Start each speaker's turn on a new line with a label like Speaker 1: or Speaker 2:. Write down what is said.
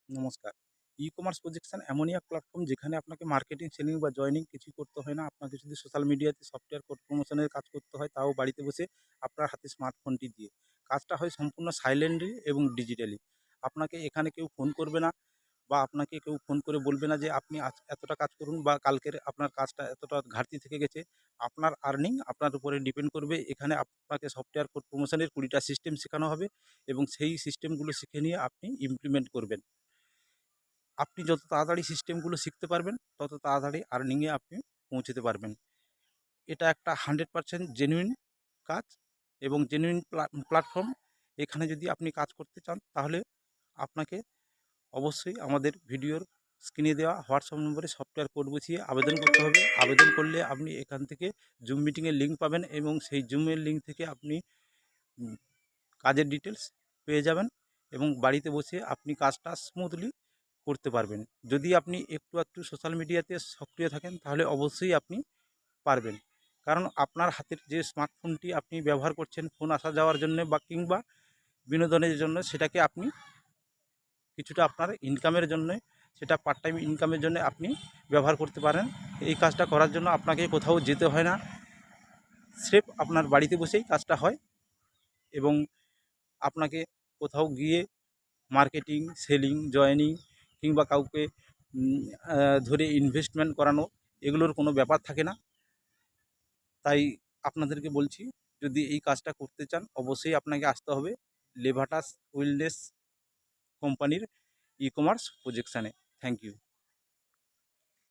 Speaker 1: নমস্কার। E-commerce projection এমনই এক প্ল্যাটফর্ম যেখানে আপনাকে মার্কেটিং, সেলিং বা জয়েনিং কিছুই করতে হয় না। আপনাকে শুধু সোশ্যাল মিডিয়াতে সফটওয়্যার কোড প্রমোশনের কাজ করতে হয়, তাও বাড়িতে বসে আপনার হাতে স্মার্টফোনটি দিয়ে। কাজটা হয় সম্পূর্ণ সাইলেন্টলি এবং ডিজিটালি। আপনাকে এখানে কেউ ফোন করবে না বা আপনাকে কেউ ফোন করে বলবে না যে আপনি আজ এতটা কাজ করুন বা কালকের আপনার কাজটা এতটা ঘাটতি থেকে গেছে। আপনার আর্নিং আপনার উপরে ডিপেন্ড করবে। এখানে আপনাকে সফটওয়্যার কোড প্রমোশনের ২০টা সিস্টেম শেখানো হবে এবং সেই সিস্টেমগুলো শিখে নিয়ে আপনি ইমপ্লিমেন্ট করবেন। আপনি যত তাড়াতাড়ি সিস্টেমগুলো শিখতে পারবেন, তত তাড়াতাড়ি আর্নিংয়ে আপনি পৌঁছতে পারবেন। এটা একটা 100% জেনুইন কাজ এবং জেনুইন প্ল্যাটফর্ম। এখানে যদি আপনি কাজ করতে চান, তাহলে আপনাকে অবশ্যই আমাদের ভিডিওর স্ক্রিনে দেওয়া হোয়াটসঅ্যাপ নম্বরে সফটওয়্যার কোড বসিয়ে আবেদন করতে হবে। আবেদন করলে আপনি এখান থেকে জুম মিটিংয়ের লিঙ্ক পাবেন এবং সেই জুমের লিঙ্ক থেকে আপনি উম কাজের ডিটেলস পেয়ে যাবেন এবং বাড়িতে বসে আপনি কাজটা স্মুথলি করতে পারবেন। যদি আপনি একটু সোশ্যাল মিডিয়াতে সক্রিয় থাকেন, তাহলে অবশ্যই আপনি পারবেন। কারণ আপনার হাতের যে স্মার্টফোনটি আপনি ব্যবহার করছেন ফোন আসা যাওয়ার জন্যে বা কিংবা বিনোদনের জন্য, সেটাকে আপনি কিছুটা আপনার ইনকামের জন্যে, সেটা পার্ট টাইম ইনকামের জন্য আপনি ব্যবহার করতে পারেন। এই কাজটা করার জন্য আপনাকে কোথাও যেতে হয় না। স্রেফ আপনার বাড়িতে বসেই কাজটা হয় এবং আপনাকে কোথাও গিয়ে মার্কেটিং, সেলিং, জয়েনিং কিংবা কাউকে উম ধরে ইনভেস্টমেন্ট করানো, এগুলোর কোনো ব্যাপার থাকে না। তাই আপনাদেরকে বলছি, যদি এই কাজটা করতে চান, অবশ্যই আপনাকে আসতে হবে লেভাটাস ওয়েলনেস কোম্পানির ই-কমার্স প্রজেকশানে। Thank you.